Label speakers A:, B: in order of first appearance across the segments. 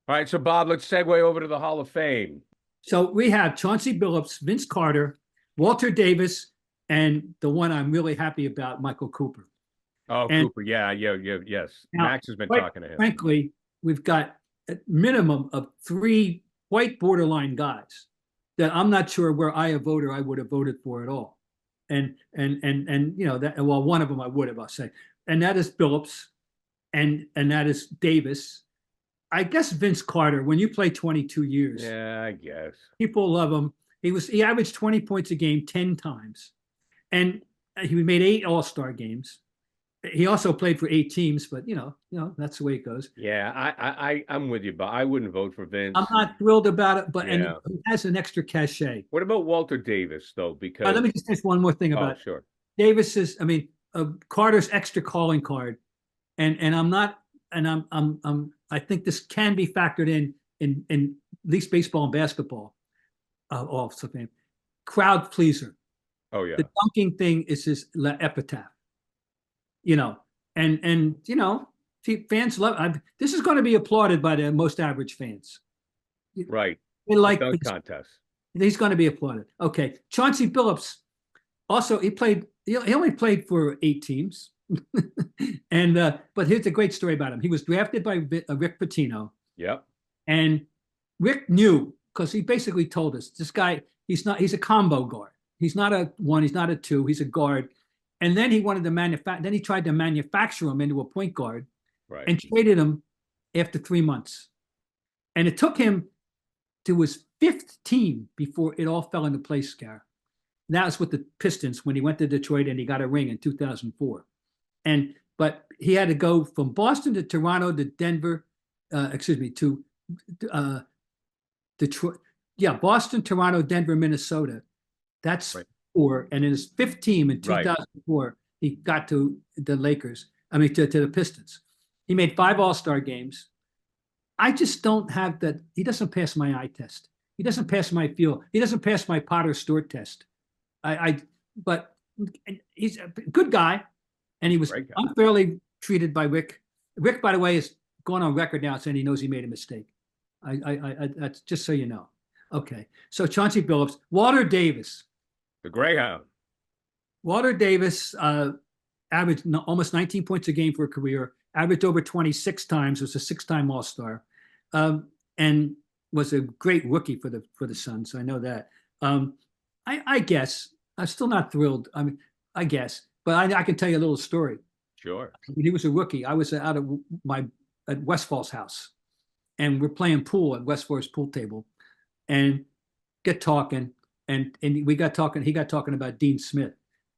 A: All right, so Bob, let's segue over to the Hall of Fame.
B: So we have Chauncey Billups, Vince Carter, Walter Davis, and the one I'm really happy about, Michael Cooper.
A: Oh,
B: And
A: Cooper, yeah, yeah, yeah, yes.
B: now,
A: Max has been
B: quite
A: talking to him.
B: frankly, we've got a minimum of three white borderline guys that I'm not sure where I a voter I would have voted for at all. And you know that well, one of them I would have, I'll say. And that is Billups and that is Davis. I guess Vince Carter, when you play 22 years,
A: Yeah, I guess.
B: people love him. He averaged 20 points a game 10 times. And he made 8 All-Star games. He also played for 8 teams, but that's the way it goes.
A: Yeah, I'm with you, but I wouldn't vote for
B: I'm
A: Vince.
B: not thrilled about it, but and
A: Yeah.
B: he has an extra cachet.
A: What about Walter Davis though?
B: Let
A: Because
B: me just say one more thing
A: oh,
B: about
A: sure.
B: Davis's. I mean, Carter's extra calling card, and I'm not, and I think this can be factored in at least baseball and basketball. Also, crowd pleaser.
A: Oh
B: The
A: yeah.
B: dunking thing is his epitaph. You know, and fans love. This is going to be applauded by the most average fans.
A: Right.
B: They
A: The
B: like
A: dunk contest.
B: he's going to be applauded. Okay, Chauncey Billups. Also, he played. He only played for 8 teams, and but here's a great story about him. He was drafted by Rick Pitino,
A: Yep.
B: and Rick knew because he basically told us this guy. He's not. He's a combo guard. He's not a one. He's not a two. He's a guard. And then he wanted to manufacture. Then he tried to manufacture him into a point guard,
A: Right.
B: and traded him after 3 months. And it took him to his fifth team before it all fell into place, Scar. That was with the Pistons when he went to Detroit and he got a ring in 2004. But he had to go from Boston to Toronto to Denver, to uh, Detroit. Yeah, Boston, Toronto, Denver, Minnesota. That's
A: Right.
B: four. And in his fifth team in
A: Right.
B: 2004, he got to the Lakers. I mean, to the Pistons. He made 5 All-Star games. I just don't have that. He doesn't pass my eye test. He doesn't pass my feel. He doesn't pass my Potter Stewart test. But he's a good guy, and he was
A: Great guy.
B: unfairly treated by Rick. Rick, by the way, is going on record now saying he knows he made a mistake. That's just so you know. Okay, so Chauncey Billups, Walter Davis.
A: The Greyhound.
B: Walter Davis averaged almost 19 points a game for a career, averaged over 26 times, was a 6-time All-Star, and was a great rookie for the Suns. I know that. I guess I'm still not thrilled. I mean, I guess, but I can tell you a little story.
A: Sure.
B: When he was a rookie, I was out of at Westfall's house, and we're playing pool at Westfall's pool table, and get talking, and we got talking. He got talking about Dean Smith,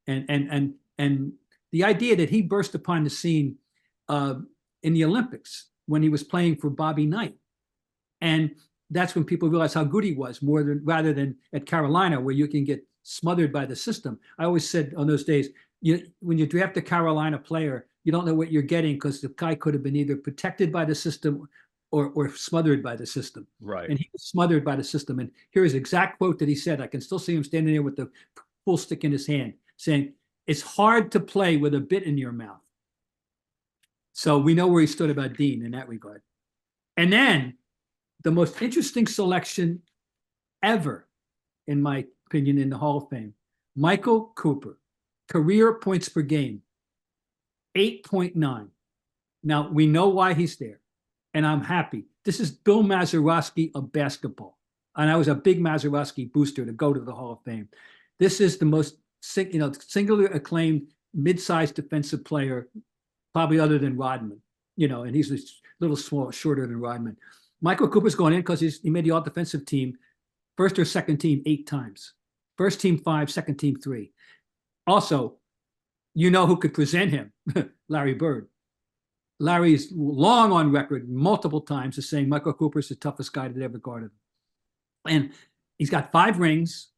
B: and the idea that he burst upon the scene in the Olympics when he was playing for Bobby Knight, and that's when people realized how good he was, rather than at Carolina where you can get smothered by the system. I always said on those days, when you draft a Carolina player, you don't know what you're getting because the guy could have been either protected by the system or smothered by the system.
A: Right.
B: And he was smothered by the system. And here is exact quote that he said. I can still see him standing there with the pool stick in his hand saying, "It's hard to play with a bit in your mouth." So we know where he stood about Dean in that regard. And then the most interesting selection ever, in my opinion, in the Hall of Fame, Michael Cooper, career points per game, 8.9. Now, we know why he's there, and I'm happy. This is Bill Mazeroski of basketball, and I was a big Mazeroski booster to go to the Hall of Fame. This is the most singular acclaimed mid-sized defensive player, probably other than Rodman, and he's a little shorter than Rodman. Michael Cooper's going in because he made the all-defensive team, first or second team 8 times. First team 5, second team 3. Also, who could present him? Larry Bird. Larry's long on record multiple times as saying Michael Cooper's the toughest guy that ever guarded him. And he's got 5 rings.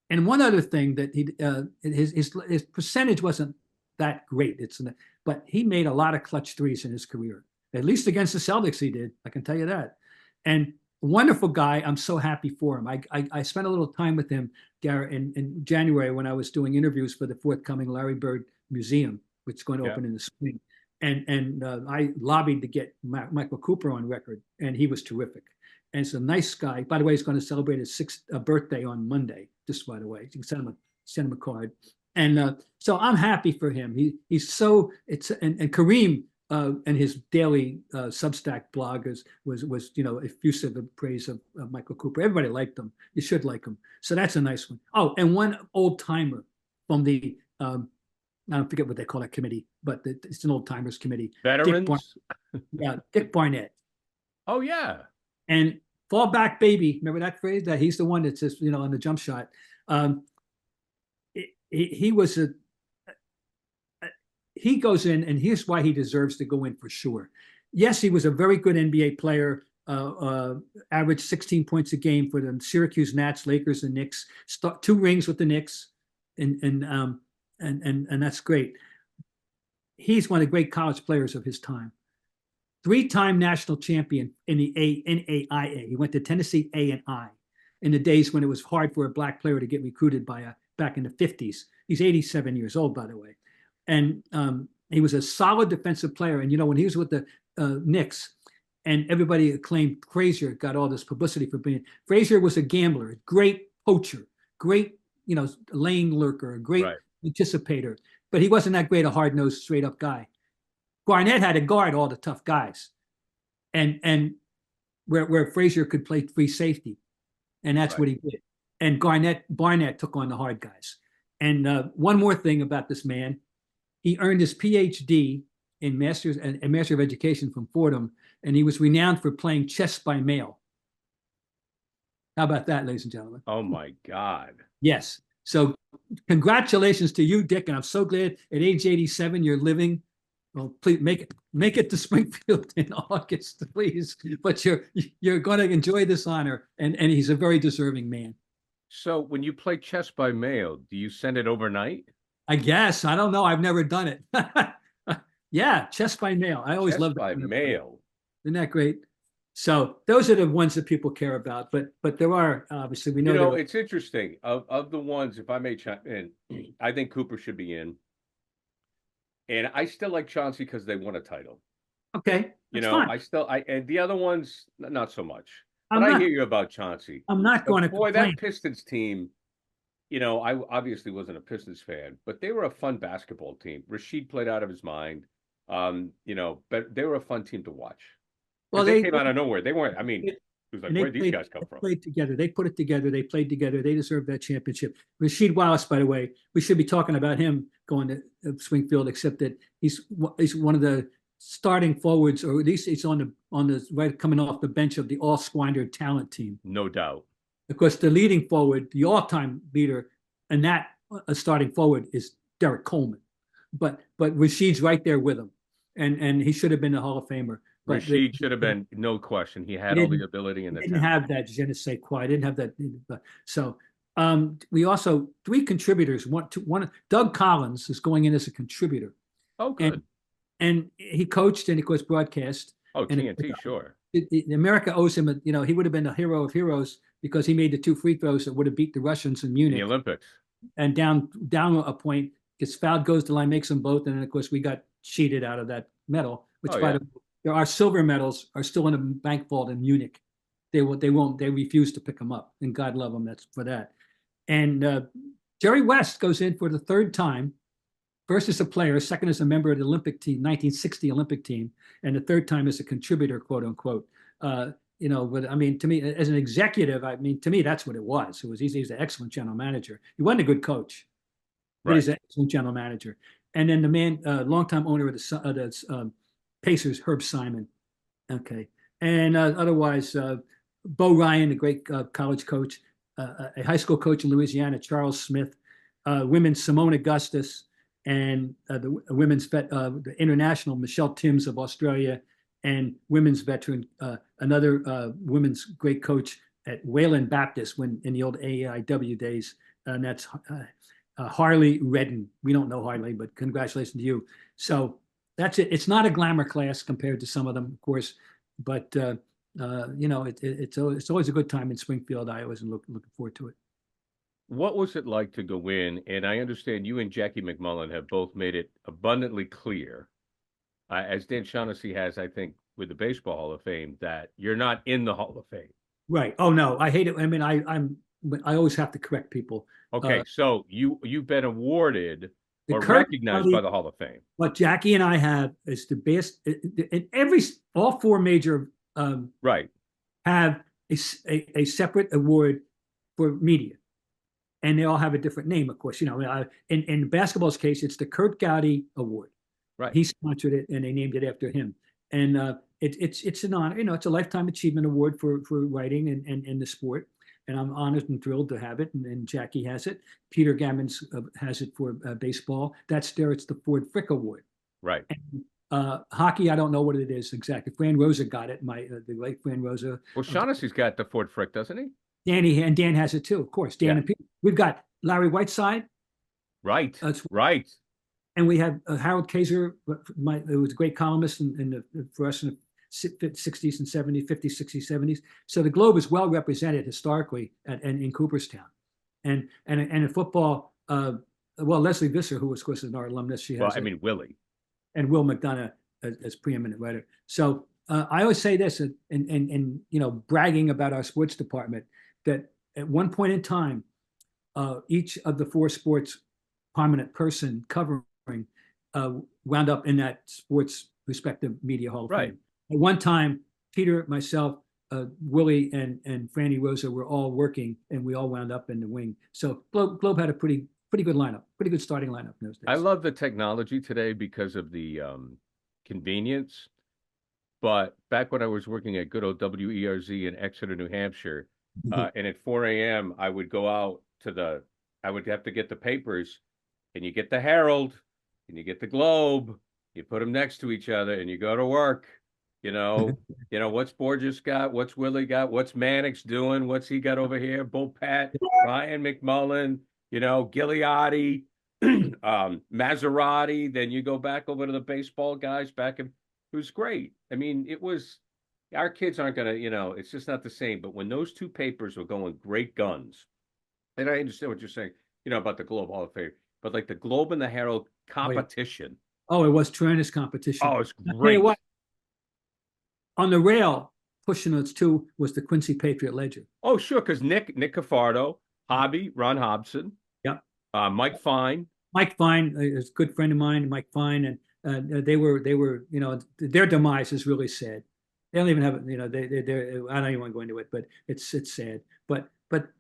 B: And one other thing that his percentage wasn't that great. But he made a lot of clutch threes in his career. At least against the Celtics he did. I can tell you that. And wonderful guy. I'm so happy for him. I spent a little time with him, Garrett, in January when I was doing interviews for the forthcoming Larry Bird Museum, which is going to open in the spring. and I lobbied to get Michael Cooper on record, and he was terrific. And it's a nice guy. By the way, he's going to celebrate his 6th birthday on Monday. Just by the way, you can send him a card. And so I'm happy for him. He's so and Kareem and his daily Substack blog was effusive in praise of Michael Cooper. Everybody liked him. You should like him. So that's a nice one. Oh, and one old timer from the I don't forget what they call that committee, but it's an old timers committee.
A: Veterans.
B: Dick Barnett.
A: Oh yeah.
B: And fall back, baby. Remember that phrase? That he's the one that says, on the jump shot. He was he goes in, and here's why he deserves to go in for sure. Yes, he was a very good NBA player, averaged 16 points a game for the Syracuse Nats, Lakers, and Knicks. 2 rings with the Knicks, and that's great. He's one of the great college players of his time. 3-time national champion in the NAIA. He went to Tennessee A and I in the days when it was hard for a black player to get recruited back in the 50s. He's 87 years old, by the way. And he was a solid defensive player. And, when he was with the Knicks, and everybody acclaimed Frasier, got all this publicity for being. Frasier was a gambler, great poacher, great, lane lurker, a great anticipator. But he wasn't that great a hard-nosed, straight-up guy. Barnett had to guard all the tough guys, and where Frasier could play free safety, and that's what he did. And Barnett took on the hard guys. And one more thing about this man, he earned his PhD in Master of Education from Fordham, and he was renowned for playing chess by mail. How about that, ladies and gentlemen?
A: Oh my God.
B: Yes. So congratulations to you, Dick, and I'm so glad at age 87 you're living. Well, please make it to Springfield in August, please. But you're going to enjoy this honor, and he's a very deserving man.
A: So when you play chess by mail, do you send it overnight?
B: I guess. I don't know. I've never done it. Yeah, chess by mail. I always loved
A: by mail.
B: Isn't that great? So those are the ones that people care about. But there are, obviously, we know.
A: It's interesting. Of the ones, if I may chime in, I think Cooper should be in. And I still like Chauncey because they won a title.
B: Okay.
A: Fine. And the other ones, not so much. But I hear you about Chauncey.
B: I'm not going to complain.
A: That Pistons team, I obviously wasn't a Pistons fan, but they were a fun basketball team. Rasheed played out of his mind. But they were a fun team to watch. Well, they came out of nowhere. They weren't, it was like, where'd these guys come from?
B: They played together. They put it together. They played together. They deserved that championship. Rasheed Wallace, by the way, we should be talking about him going to Springfield, except that he's one of the starting forwards, or at least he's on the right coming off the bench of the all squandered talent team.
A: No doubt.
B: Of course, the leading forward, the all-time leader, and that starting forward is Derek Coleman. But Rasheed's right there with him, and he should have been a Hall of Famer. But
A: Rasheed should have been, no question. He had all the ability and the talent.
B: Didn't have that je ne sais quoi. Didn't have that. So we also 3 contributors. One Doug Collins is going in as a contributor.
A: Oh, good.
B: And he coached and of course broadcast.
A: Oh, TNT, sure.
B: America owes him. He would have been a hero of heroes because he made the 2 free throws that would have beat the Russians in Munich.
A: The Olympics.
B: And down a point, gets fouled, goes to the line, makes them both, and then of course we got cheated out of that medal. Which our silver medals are still in a bank vault in Munich. They refuse to pick them up, and God love them. That's for that. And Jerry West goes in for the 3rd time. First as a player, second as a member of the Olympic team, 1960 Olympic team, and the 3rd time as a contributor, quote unquote. But to me, as an executive, to me, that's what it was. He's an excellent general manager. He wasn't a good coach, but he's an excellent general manager. And then the man, longtime owner of the Pacers, Herb Simon. Okay. And otherwise, Bo Ryan, a great college coach, a high school coach in Louisiana, Charles Smith, women's Simone Augustus, and the women's the international Michelle Timms of Australia, and women's veteran, another women's great coach at Wayland Baptist in the old AIW days, and that's Harley Redden. We don't know Harley, but congratulations to you. So that's it. It's not a glamour class compared to some of them, of course, but it's always a good time in Springfield, Iowa, and looking forward to it.
A: What was it like to go in? And I understand you and Jackie McMullen have both made it abundantly clear as Dan Shaughnessy has, I think, with the Baseball Hall of Fame, that you're not in the Hall of Fame.
B: Right. Oh no, I hate it. I mean, I always have to correct people.
A: Okay, so you've been awarded
B: The
A: or
B: Kirk
A: recognized by
B: Gowdy,
A: the Hall of Fame.
B: what Jackie and I have is the best in all four major
A: Right.
B: have a separate award for media, and they all have a different name, of course. You know, in basketball's case, it's the Kurt Gowdy Award.
A: Right.
B: He sponsored it, and they named it after him. And it's an honor. You know, it's a lifetime achievement award for writing and the sport. And I'm honored and thrilled to have it. And Jackie has it. Peter Gammons has it for baseball. That's there. It's the Ford Frick Award.
A: Right.
B: And, hockey, I don't know what it is exactly. Fran Rosa got it. The late Fran Rosa.
A: Well, Shaughnessy's got the Ford Frick, doesn't he?
B: Dan has it too, of course. Dan and Peter. We've got Larry Whiteside.
A: Right. Right.
B: And we have Harold Kaiser, who was a great columnist for us in the 60s and 70s, 50s, 60s, 70s. So the Globe is well represented historically in Cooperstown. And in football, well, Leslie Visser, who of course is our alumnus, she has
A: Willie.
B: And Will McDonough as preeminent writer. So I always say this, and you know, bragging about our sports department, that at one point in time, each of the four sports prominent person covering wound up in that sports respective media hall of fame. At one time, Peter, myself, Willie, and Franny Rosa were all working, and we all wound up in the wing. So Globe had a pretty good lineup, pretty good starting lineup in those days.
A: I love the technology today because of the convenience. But back when I was working at good old WERZ in Exeter, New Hampshire, and at 4 a.m. I would go out to I would have to get the papers, and you get the Herald, and you get the Globe, you put them next to each other, and you go to work. You know, what's Borges got? What's Willie got? What's Mannix doing? What's he got over here? Bull Pat, Ryan McMullen, Gigliotti, Maserati. Then you go back over to the baseball guys back in. It was great. I mean, our kids aren't going to, it's just not the same. But when those two papers were going great guns, and I understand what you're saying, about the Globe Hall of Fame, but like the Globe and the Herald competition.
B: Oh, it was tremendous competition.
A: Oh, it's great.
B: What? On the rail, pushing those two was the Quincy Patriot Ledger.
A: Oh, sure, because Nick Cafardo, Hobby, Ron Hobson.
B: Yeah.
A: Mike Fine.
B: Mike Fine is a good friend of mine, Mike Fine, and they were, their demise is really sad. They don't even have, I don't even want to go into it, but it's sad. But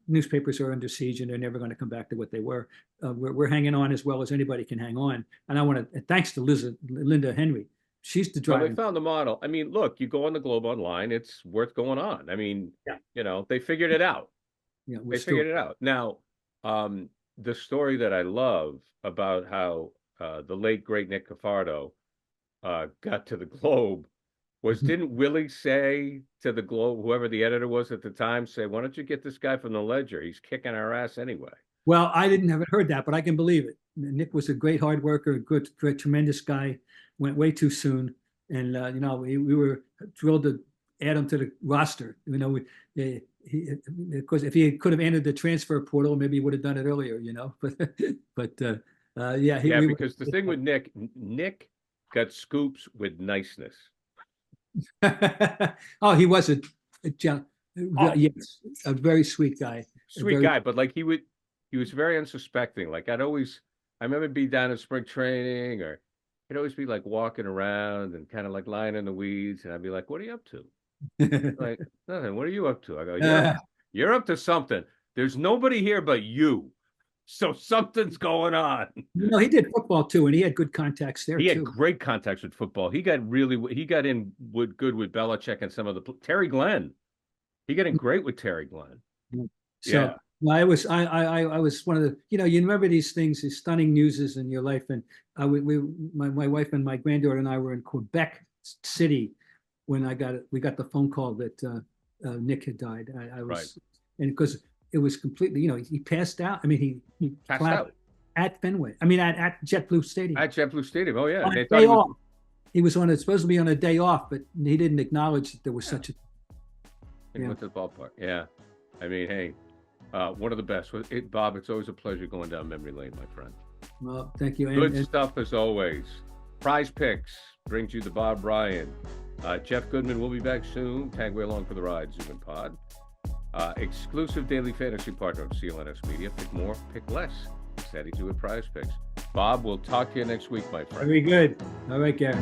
B: newspapers are under siege, and they're never going to come back to what they were. We're hanging on as well as anybody can hang on. And I want to, thanks to Linda Henry. She's the driver.
A: Well, they found the model. I mean, look, you go on the Globe online, it's worth going on. I mean, they figured it out. Yeah, they figured it out. Now, the story that I love about how the late, great Nick Cafardo got to the Globe was, didn't Willie say to the Globe, whoever the editor was at the time, say, why don't you get this guy from the Ledger? He's kicking our ass anyway.
B: Well, I haven't heard that, but I can believe it. Nick was a great hard worker, good, tremendous guy. Went way too soon, and we were thrilled to add him to the roster. Because if he could have entered the transfer portal, maybe he would have done it earlier. But
A: because the thing with Nick got scoops with niceness.
B: Oh, he was yes, a very sweet guy.
A: But like he was very unsuspecting. Like I remember being down in spring training, or he'd always be like walking around and kind of like lying in the weeds, and I'd be like, "What are you up to?" Like, nothing. What are you up to? I go, "You're up to something. There's nobody here but you, so something's going on."
B: He did football too, and he had good contacts there.
A: He had great contacts with football. He got in good with Belichick and some of the Terry Glenn. He got in great with Terry Glenn.
B: So, yeah. I was one of the, you remember these things, these stunning newses in your life. And my wife and my granddaughter and I were in Quebec City when we got the phone call that Nick had died. And because it was completely, he passed out. I mean, he
A: passed out
B: at Fenway. I mean, at JetBlue Stadium.
A: At JetBlue Stadium. Oh yeah.
B: On a day off. He was supposed to be on a day off, but he didn't acknowledge that there was such a.
A: He went to the ballpark. Yeah. I mean, hey. One of the best. Bob, it's always a pleasure going down memory lane, my friend.
B: Well, thank you.
A: Good stuff as always. Prize Picks brings you the Bob Ryan. Jeff Goodman will be back soon. Tag way along for the ride, Zoom and Pod. Exclusive daily fantasy partner of CLNS Media. Pick more, pick less. Steady to it, Prize Picks. Bob, we'll talk to you next week, my friend.
B: Very good. All right, Gary.